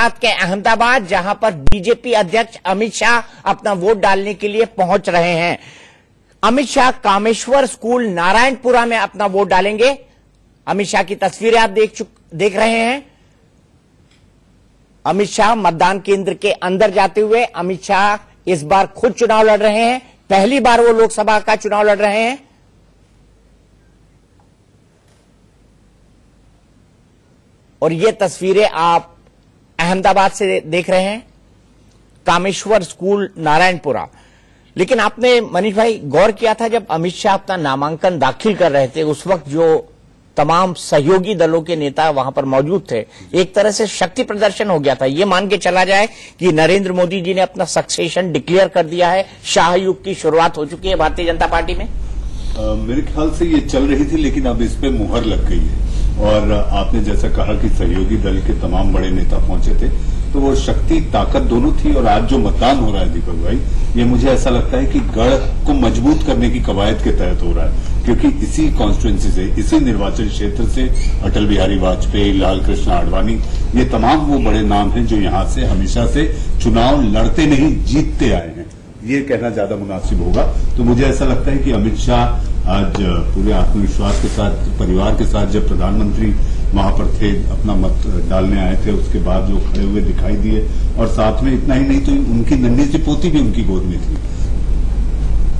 गुजरात के अहमदाबाद, जहां पर बीजेपी अध्यक्ष अमित शाह अपना वोट डालने के लिए पहुंच रहे हैं। अमित शाह कामेश्वर स्कूल नारायणपुरा में अपना वोट डालेंगे। अमित शाह की तस्वीरें आप देख रहे हैं। अमित शाह मतदान केंद्र के अंदर जाते हुए, अमित शाह इस बार खुद चुनाव लड़ रहे हैं। पहली बार वो लोकसभा का चुनाव लड़ रहे हैं। और ये तस्वीरें आप अहमदाबाद से देख रहे हैं, कामेश्वर स्कूल नारायणपुरा। लेकिन आपने मनीष भाई गौर किया था, जब अमित शाह अपना नामांकन दाखिल कर रहे थे, उस वक्त जो तमाम सहयोगी दलों के नेता वहां पर मौजूद थे, एक तरह से शक्ति प्रदर्शन हो गया था। ये मान के चला जाए कि नरेंद्र मोदी जी ने अपना सक्सेशन डिक्लेयर कर दिया है, शाह युग की शुरुआत हो चुकी है भारतीय जनता पार्टी में। मेरे ख्याल से ये चल रही थी, लेकिन अब इस पे मुहर लग गई है। और आपने जैसा कहा कि सहयोगी दल के तमाम बड़े नेता पहुंचे थे, तो वो शक्ति ताकत दोनों थी। और आज जो मतदान हो रहा है दीपक भाई, ये मुझे ऐसा लगता है कि गढ़ को मजबूत करने की कवायद के तहत हो रहा है, क्योंकि इसी कॉन्स्टिट्यूंसी से, इसी निर्वाचन क्षेत्र से अटल बिहारी वाजपेयी, लाल कृष्ण आडवाणी, ये तमाम वो बड़े नाम हैं जो यहां से हमेशा से चुनाव लड़ते नहीं जीतते आए हैं। ये कहना ज्यादा मुनासिब होगा। तो मुझे ऐसा लगता है कि अमित शाह आज पूरे आत्मविश्वास के साथ, परिवार के साथ, जब प्रधानमंत्री वहां पर थे, अपना मत डालने आए थे, उसके बाद जो खड़े हुए दिखाई दिए। और साथ में इतना ही नहीं तो उनकी नन्ही सी पोती भी उनकी गोद में थी।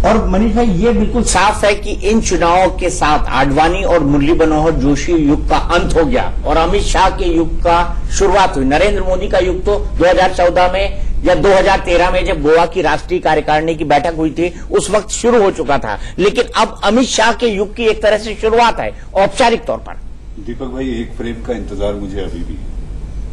और मनीष भाई, ये बिल्कुल साफ है कि इन चुनावों के साथ आडवाणी और मुरली मनोहर जोशी युग का अंत हो गया और अमित शाह के युग का शुरुआत हुई। नरेंद्र मोदी का युग तो 2014 में या 2013 में जब गोवा की राष्ट्रीय कार्यकारिणी की बैठक हुई थी, उस वक्त शुरू हो चुका था। लेकिन अब अमित शाह के युग की एक तरह से शुरुआत है औपचारिक तौर पर। दीपक भाई, एक फ्रेम का इंतजार मुझे अभी भी है।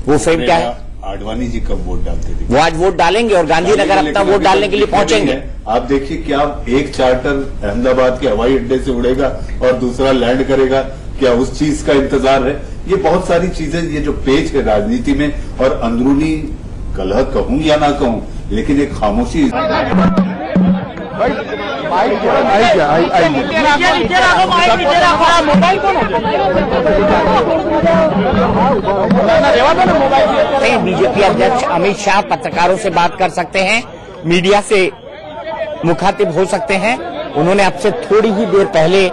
वो फ्रेम क्या है? आडवाणी जी कब वोट डालते थे? वो आज वोट डालेंगे और गांधीनगर अपना वोट डालने के लिए पहुंचेंगे। आप देखिए, क्या एक चार्टर अहमदाबाद के हवाई अड्डे से उड़ेगा और दूसरा लैंड करेगा, क्या उस चीज का इंतजार है? ये बहुत सारी चीजें, ये जो पेच है राजनीति में, और अंदरूनी कलह कहूं या ना कहूं, लेकिन एक खामोशी। बीजेपी अध्यक्ष अमित शाह पत्रकारों से बात कर सकते हैं, मीडिया से मुखातिब हो सकते हैं। उन्होंने अब से थोड़ी ही देर पहले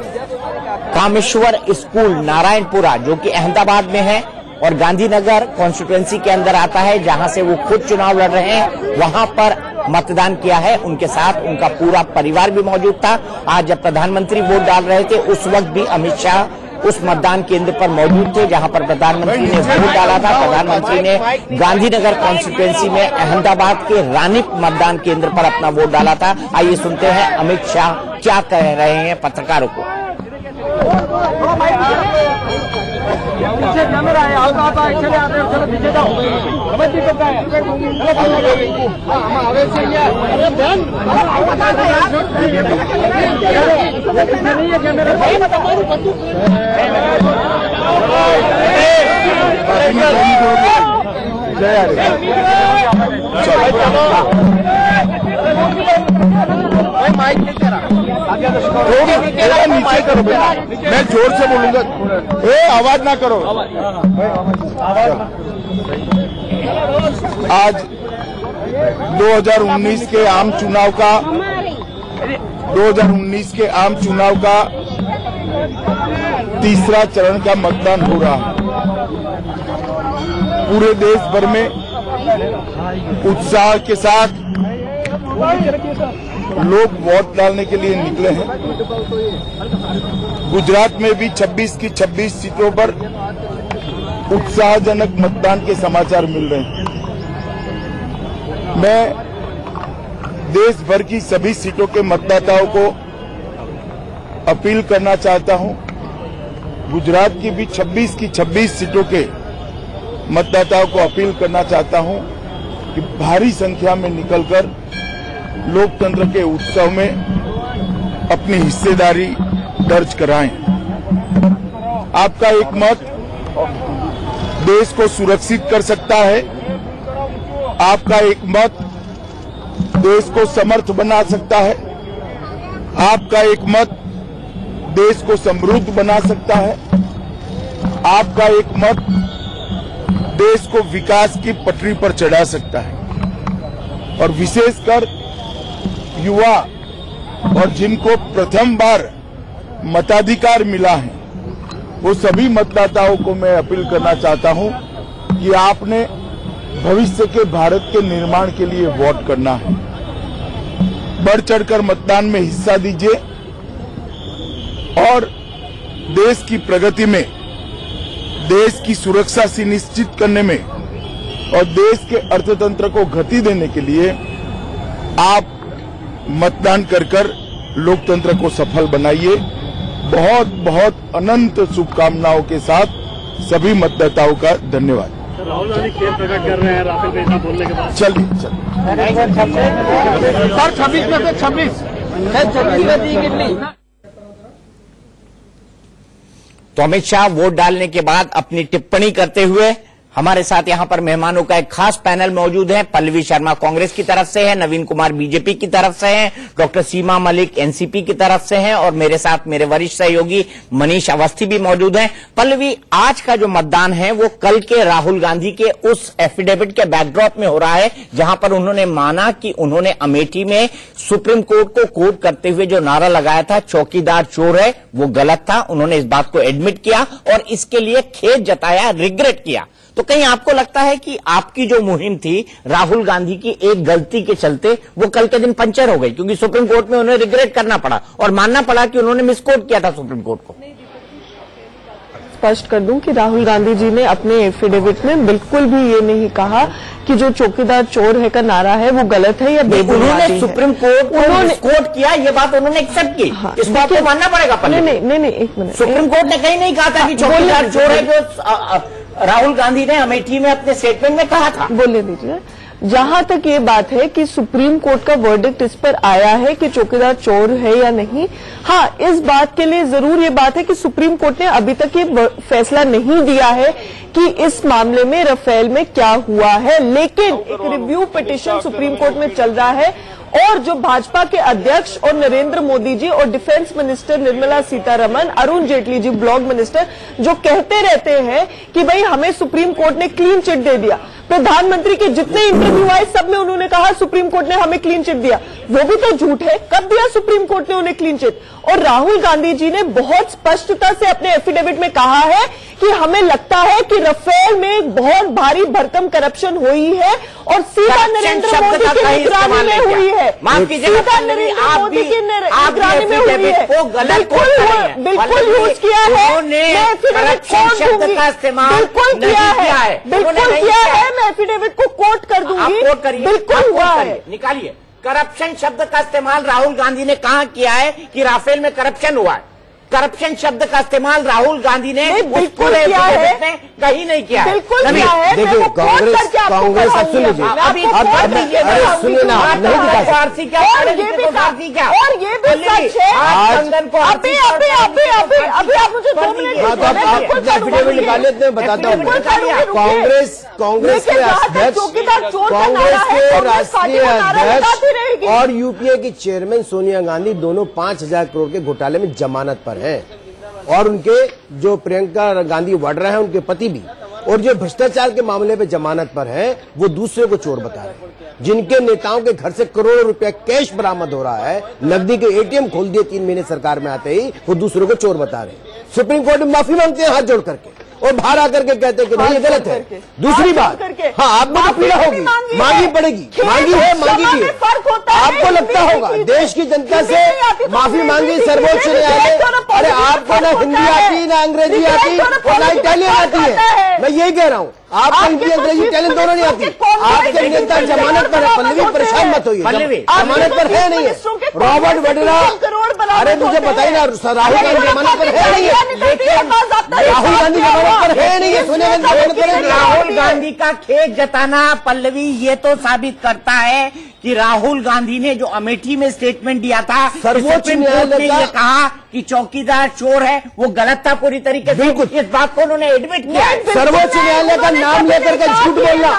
कामेश्वर स्कूल नारायणपुरा, जो कि अहमदाबाद में है और गांधीनगर कॉन्स्टिट्यूएंसी के अंदर आता है, जहां से वो खुद चुनाव लड़ रहे हैं, वहां पर मतदान किया है। उनके साथ उनका पूरा परिवार भी मौजूद था। आज जब प्रधानमंत्री वोट डाल रहे थे, उस वक्त भी अमित शाह उस मतदान केंद्र पर मौजूद थे जहां पर प्रधानमंत्री ने वोट डाला था। प्रधानमंत्री ने गांधीनगर कॉन्स्टिट्यूएंसी में अहमदाबाद के रानीप मतदान केंद्र पर अपना वोट डाला था। आइए सुनते हैं अमित शाह क्या कह रहे हैं पत्रकारों को। नीचे करो बेटा, मैं जोर से बोलूंगा, आवाज ना करो। आज 2019 के आम चुनाव का तीसरा चरण का मतदान हो रहा है। पूरे देश भर में उत्साह के साथ लोग वोट डालने के लिए निकले हैं। गुजरात में भी 26 की 26 सीटों पर उत्साहजनक मतदान के समाचार मिल रहे हैं। मैं देश भर की सभी सीटों के मतदाताओं को अपील करना चाहता हूं, गुजरात की भी 26 की 26 सीटों के मतदाताओं को अपील करना चाहता हूं कि भारी संख्या में निकलकर लोकतंत्र के उत्सव में अपनी हिस्सेदारी दर्ज कराएं। आपका एक मत देश को सुरक्षित कर सकता है। आपका एक मत देश को समर्थ बना सकता है। आपका एक मत देश को समृद्ध बना सकता है। आपका एक मत देश को विकास की पटरी पर चढ़ा सकता है। और विशेषकर युवा और जिनको प्रथम बार मताधिकार मिला है, वो सभी मतदाताओं को मैं अपील करना चाहता हूं कि आपने भविष्य के भारत के निर्माण के लिए वोट करना है। बढ़ चढ़कर मतदान में हिस्सा दीजिए और देश की प्रगति में, देश की सुरक्षा सुनिश्चित करने में और देश के अर्थतंत्र को गति देने के लिए आप मतदान कर लोकतंत्र को सफल बनाइए। बहुत बहुत अनंत शुभकामनाओं के साथ सभी मतदाताओं का धन्यवाद। राहुल गांधी खेद प्रकट कर रहे हैं राफेल पे इतना बोलने के बाद। चलिए सर 26 में से 26 तो अमित शाह वोट डालने के बाद अपनी टिप्पणी करते हुए हमारे साथ यहां पर मेहमानों का एक खास पैनल मौजूद है। पल्लवी शर्मा कांग्रेस की तरफ से है, नवीन कुमार बीजेपी की तरफ से हैं, डॉक्टर सीमा मलिक एनसीपी की तरफ से हैं और मेरे साथ मेरे वरिष्ठ सहयोगी मनीष अवस्थी भी मौजूद हैं। पल्लवी, आज का जो मतदान है वो कल के राहुल गांधी के उस एफिडेविट के बैकड्रॉप में हो रहा है जहां पर उन्होंने माना कि उन्होंने अमेठी में सुप्रीम कोर्ट को कोट करते हुए जो नारा लगाया था चौकीदार चोर है, वो गलत था। उन्होंने इस बात को एडमिट किया और इसके लिए खेद जताया, रिग्रेट किया। तो कहीं आपको लगता है कि आपकी जो मुहिम थी राहुल गांधी की एक गलती के चलते वो कल के दिन पंचर हो गई, क्योंकि सुप्रीम कोर्ट में उन्हें रिग्रेट करना पड़ा और मानना पड़ा कि उन्होंने मिसकोट किया था सुप्रीम कोर्ट को? स्पष्ट कर दूं कि राहुल गांधी जी ने अपने एफिडेविट में बिल्कुल भी ये नहीं कहा कि जो चौकीदार चोर है का नारा है वो गलत है या बेबुनियादी है। सुप्रीम कोर्ट को मिसकोट किया, ये बात उन्होंने एक्सेप्ट की। हाँ, इस बात को मानना पड़ेगा। नहीं, एक मिनट। सुप्रीम कोर्ट ने कहीं नहीं कहा था कि चौकीदार चोर है, जो राहुल गांधी ने अमेठी में अपने स्टेटमेंट में कहा था। बोलने दीजिए। जहां तक ये बात है कि सुप्रीम कोर्ट का वर्डिक्ट इस पर आया है कि चौकीदार चोर है या नहीं, हाँ, इस बात के लिए जरूर ये बात है कि सुप्रीम कोर्ट ने अभी तक ये फैसला नहीं दिया है कि इस मामले में राफेल में क्या हुआ है, लेकिन एक रिव्यू पिटीशन सुप्रीम कोर्ट में चल रहा है और जो भाजपा के अध्यक्ष और नरेंद्र मोदी जी और defence minister Nirmala Sitharaman, Arun Jaitley ji blog minister, जो कहते रहते हैं कि भाई हमें सुप्रीम कोर्ट ने क्लीन चिट दे दिया। प्रधानमंत्री के जितने इंटरव्यू आए सब में उन्होंने कहा सुप्रीम कोर्ट ने हमें क्लीन चिट दिया, वो भी तो झूठ है। कब दिया सुप्रीम कोर्ट ने उन्हें क्लीन चिट? और राहुल गांधी जी ने बहुत स्पष्टता से अपने एफिडेविट में कहा है कि हमें लगता है कि राफेल में बहुत भारी भरकम करप्शन हुई है और सीधा नरेंद्र मोदी की निगरानी में हुई है। सीधा नरेंद्र मोदी की निगरानी में हुई है। बिल्कुल यूज किया है। मैं एफिडेविट बिल्कुल किया है, बिल्कुल किया है। मैं एफिडेविट को कोट कर दूंगी। बिल्कुल हुआ है। निकालिए। करप्शन शब्द का इस्तेमाल राहुल गांधी ने कहां किया है कि राफेल में करप्शन हुआ है? करप्शन शब्द का इस्तेमाल राहुल गांधी ने बिल्कुल किया है, कहीं नहीं किया है। बिल्कुल किया है। देखिए कांग्रेस सुनिए ना, नहीं फारसी क्या और ये भी सच है। अभी आप मुझे 2 मिनट निकाले, बताता हूँ। कांग्रेस के अध्यक्ष, कांग्रेस के राष्ट्रीय अध्यक्ष और यूपीए की चेयरमैन सोनिया गांधी दोनों 5,000 करोड़ के घोटाले में जमानत पर हैं और उनके जो प्रियंका गांधी वाड्रा हैं उनके पति भी, और जो भ्रष्टाचार के मामले में जमानत पर हैं वो दूसरे को चोर बता रहे हैं। जिनके नेताओं के घर से करोड़ों रुपया कैश बरामद हो रहा है, नकदी के एटीएम खोल दिए 3 महीने सरकार में आते ही, वो दूसरों को चोर बता रहे हैं। सुप्रीम कोर्ट में माफी मांगते हैं हाथ जोड़ करके और बाहर आकर के कहते हैं कि नहीं ये गलत है। दूसरी बात, हाँ आपको तो पीड़ा होगी, मांगी पड़ेगी, मांगी है, मांगी भी है। आपको लगता होगा देश की जनता से माफी मांगी सर्वोच्च न्यायालय, अरे आपको ना हिंदी आती ना अंग्रेजी आती और ना इटालियन आती है। मैं यही कह रहा हूँ, आपको हिंदी अंग्रेजी इटालियन दोनों नहीं आती। आपके नेता जमानत पर है। पल्लवी परेशान मत होइए, जमानत पर है नहीं है। रॉबर्ट वड्रा, अरे मुझे बताइए ना, राहुल गांधी जमानत पर है नहीं है। राहुल गांधी जमानत पर है नहीं है। सोनिया गांधी राहुल गांधी का खेद जताना पल्लवी ये तो साबित करता है कि राहुल गांधी ने जो अमेठी में स्टेटमेंट दिया था, सर्वोच्च न्यायालय ने ये कहा कि चौकीदार चोर है, वो गलत था पूरी तरीके से। इस बात को उन्होंने एडमिट किया। सर्वोच्च न्यायालय का नाम लेकर के झूठ बोलना,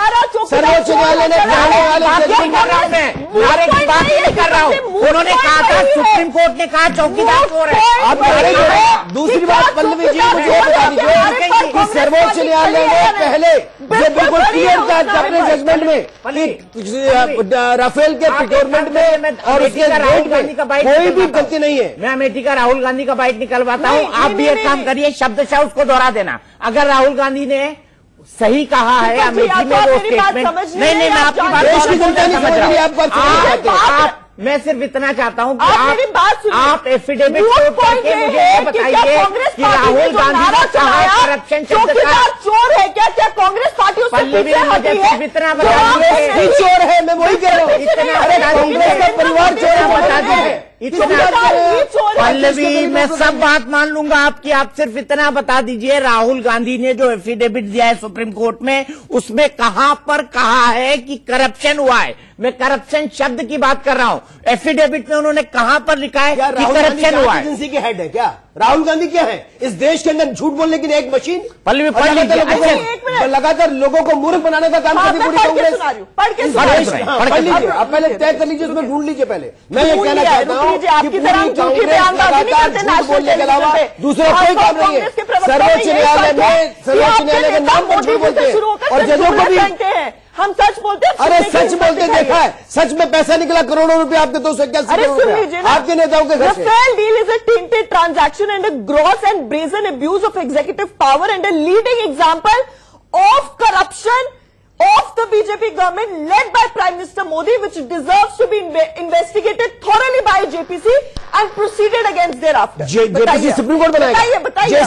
सर्वोच्च न्यायालय ने कहने वाले नारे की बात नहीं कर रहा हूँ। उन्होंने कहा था, सुप्रीम कोर्ट ने कहा चौकीदार चोर है। आप नारे जो है। दूसरी बात पल्लवी जी मुझे ये बता दीजिए कि सर्वोच्च न्यायालय ने पहले जो बिल्कुल क्लियर था अपने जजमेंट में राफेल के प्रोक्योरमेंट में और उसके रेट में कोई भी गलती नहीं है। मैं अमेठी का राहुल गांधी का बाइट निकलवाता हूँ। आप भी एक काम करिए, शब्दशः उसको दोहरा देना। अगर राहुल गांधी ने सही कहा है अमेठी में वो स्टेटमेंट, नहीं मैं आपकी बात समझ रहा हूँ। मैं सिर्फ इतना चाहता हूँ कि आप एफिडेविट कोट करके मुझे ये बताइए कि राहुल गांधी ने कहा करप्शन चोर है क्या? क्या कांग्रेस पार्टी उससे पीछे हटी है? इतना बता दीजिए चोर है, मैं वही कह रहा हूँ। कांग्रेस का परिवार चोर बता दीजिए पल्लवी, मैं सब बात मान लूंगा आपकी, आप सिर्फ इतना बता दीजिए राहुल गांधी ने जो एफिडेविट दिया है सुप्रीम कोर्ट में, उसमें कहां पर कहा है कि करप्शन हुआ है? मैं करप्शन शब्द की बात कर रहा हूं। एफिडेविट में उन्होंने कहां पर लिखा है कि करप्शन हुआ है? एजेंसी के हेड है क्या राहुल गांधी? क्या है इस देश के अंदर झूठ बोलने की एक मशीन? पल्लवी लगातार लोगों को मूर्ख बनाने का काम करती पूरी कांग्रेस। पढ़ लीजिए, आप पहले तय कर लीजिए, उसमें ढूंढ लीजिए पहले। मैं ये कहना चाहता हूँ कि पूरी कांग्रेस लगातार झूठ बोलने के अलावा दूसरा कोई काम नहीं है। सर्वोच्च न्यायालय में सर्वोच्च न्यायालय के नाम पर झूठ बोलते हैं और जजों को भी हम सच बोलते हैं। अरे सच बोलते देखा है, सच में पैसा निकला करोड़ों रुपए आपके 281 करोड़ रुपए आपके नेताओं के घर से। Rafale deal is a tainted transaction and a gross and brazen abuse of executive power and a leading example of corruption of the BJP government led by Prime Minister Modi, which deserves to be investigated thoroughly by JPC and proceeded against thereafter. JPC supreme court बनाएगा?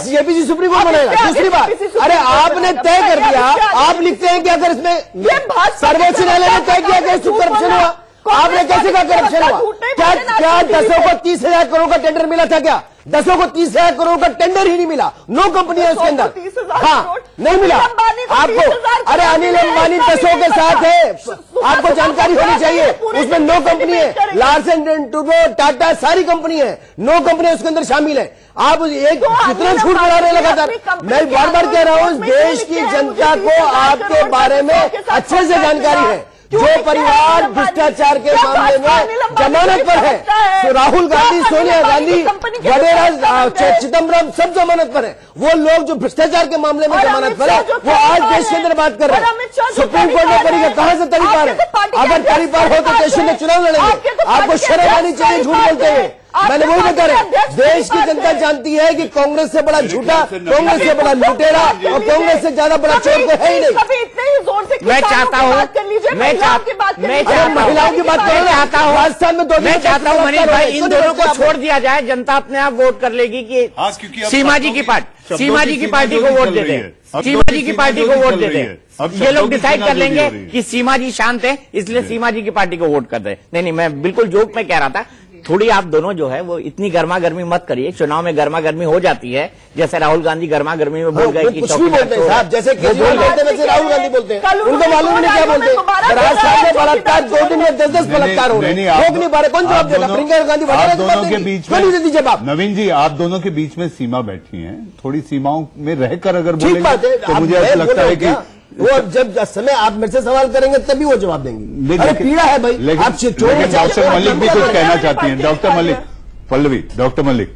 JPC supreme court बनाएगा? दूसरी बात, अरे आपने तय कर दिया, आप लिखते हैं कि अगर इसमें सर्वोच्च न्यायालय ने तय किया कि करप्शन हुआ, आपने कैसे कहा करप्शन हुआ? क्या 10 को 30,000 करोड़ का टेंडर मिला था? क्या 10 को 30,000 करोड़ का टेंडर ही नहीं मिला? 9 कंपनी है उसके अंदर। हाँ नहीं मिला आपको। अरे अनिल अंबानी 10 के साथ है, आपको जानकारी होनी चाहिए। उसमें 9 कंपनी है, लार्सन एंड टुब्रो, टाटा, सारी कंपनी है, 9 कंपनी उसके अंदर शामिल है। आप एक कितना झूठ बना रहे लगातार। मैं बार बार कह रहा हूँ देश की जनता को आपके बारे में अच्छे से जानकारी है। जो परिवार भ्रष्टाचार के मामले में जमानत पर है, तो राहुल गांधी, सोनिया गांधी वगैरह, चिदम्बरम सब जमानत पर है। वो लोग जो भ्रष्टाचार के मामले में जमानत पर है, वो आज देश के अंदर बात कर रहे हैं। सुप्रीम कोर्ट में तरीका कहां से तरीपार है? अगर तरीपार हो तो देश में चुनाव लड़ेंगे। आपको शर्म आनी चाहिए झूठ बोलते हुए। मैंने वही बता रहे, देश की जनता जानती है कि कांग्रेस से बड़ा झूठा, कांग्रेस से बड़ा लुटेरा और कांग्रेस से ज्यादा बड़ा चोर तो है ही नहीं। मैं चाहता हूँ महिलाओं की बात करना चाहता हूँ। राजस्थान में मैं चाहता हूँ मनीष भाई, इन दोनों को छोड़ दिया जाए, जनता अपने आप वोट कर लेगी कि सीमा जी की पार्टी को वोट देते हैं, सीमा जी की पार्टी को वोट देते हैं। ये लोग डिसाइड कर लेंगे कि सीमा जी शांत है, इसलिए सीमा जी की पार्टी को वोट कर दे। नहीं, मैं बिल्कुल जोक में कह रहा था। थोड़ी आप दोनों जो है वो इतनी गर्मा गर्मी मत करिए। चुनाव में गर्मा गर्मी हो जाती है, जैसे राहुल गांधी गर्मा गर्मी में बोल गए कि कुछ भी बोलते हैं साहब, जैसे केजरीवाल बोलते हैं वैसे राहुल गांधी बोलते हैं। उनको मालूम नहीं क्या बोलते हैं। राजस्थान में बलात्कार 2 दिन में 10 बलात्कार हो रहे हैं, रोक नहीं पा रहे। कौन जवाब देगा? प्रियंका गांधी दोनों के बीच में नहीं देती जवाब। नवीन जी, आप दोनों के बीच में सीमा बैठी है, थोड़ी सीमाओं में रहकर अगर बोलेंगे तो मुझे ऐसा लगता है कि वो जब समय आप मेरे से सवाल करेंगे तभी वो जवाब देंगे। अरे पीड़ा है भाई। लेकिन डॉक्टर मलिक भी कुछ कहना चाहती हैं। Doctor Malik, Pallavi, doctor Malik.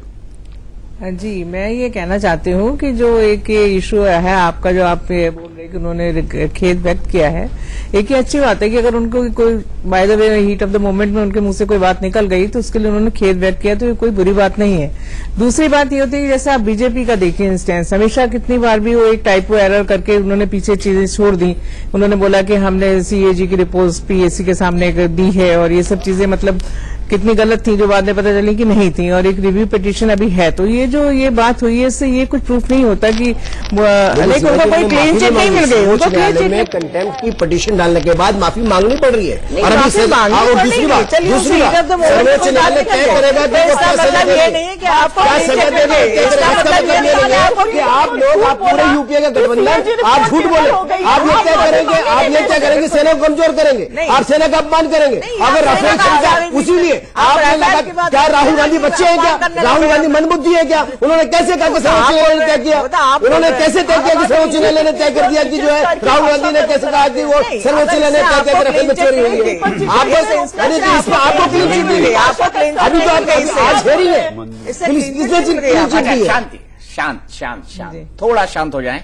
जी, मैं ये कहना चाहती हूँ कि जो एक ये इशू है आपका, जो आप ये बोल रहे कि उन्होंने खेद व्यक्त किया है, एक ही अच्छी बात है कि अगर उनको कोई by the way heat of the moment में उनके मुंह से कोई बात निकल गई तो उसके लिए उन्होंने खेद व्यक्त किया, तो ये कोई बुरी बात नहीं है। दूसरी बात ये होती है कि जैसे आप बीजेपी का देखिए इंस्टेंस, हमेशा कितनी बार भी वो एक टाइपो एरर करके उन्होंने पीछे चीजें छोड़ दी। उन्होंने बोला कि हमने सीएजी की रिपोर्ट पीएससी के सामने दी है और ये सब चीजें मतलब कितनी गलत थी, जो बाद में पता चली कि नहीं थी, और एक रिव्यू पिटीशन अभी है। तो ये जो ये बात हुई है, इससे ये कुछ प्रूफ नहीं होता कि उनको कोई क्लीन चिट नहीं मिल गई। उनको क्लीन चिट में कंटेम्प्ट की पिटीशन डालने के बाद माफी मांगनी पड़ रही है। और दूसरी बात सर्वोच्च न्यायालय तय करेगा कि आपको सजा देंगे। कि आप लोग, आप पूरे यूपीए का गठबंधन, आप झूठ बोले, आप ये तय करेंगे, आप ये तय करेंगे सेना को कमजोर करेंगे, आप सेना का अपमान करेंगे। अगर राफेल खरीदा उसी लिए आपने लगा क्या राहुल गांधी बच्चे हैं क्या? राहुल गांधी मनबुद्धि है क्या? उन्होंने कैसे कहा कि सर्वोच्च न्यायालय ने तय किया? उन्होंने कैसे तय किया कि सर्वोच्च न्यायालय ने तय कर दिया कि जो है राहुल गांधी ने कैसे कहा कि वो सर्वोच्च न्यायालय ने तय किया राफेल में चोरी हुई है? आपको क्लीन चिट दी, अभी तो आपका आज हेयरिंग है, किसने क्लीन चिट दी है? शांति, शांत, थोड़ा शांत हो जाएं।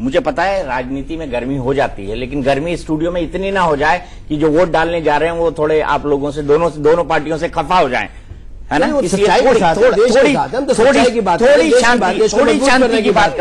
मुझे पता है राजनीति में गर्मी हो जाती है, लेकिन गर्मी स्टूडियो में इतनी ना हो जाए कि जो वोट डालने जा रहे हैं वो थोड़े आप लोगों से दोनों पार्टियों से खफा हो जाएं, है ना? इसलिए थोड़ी शांति की बात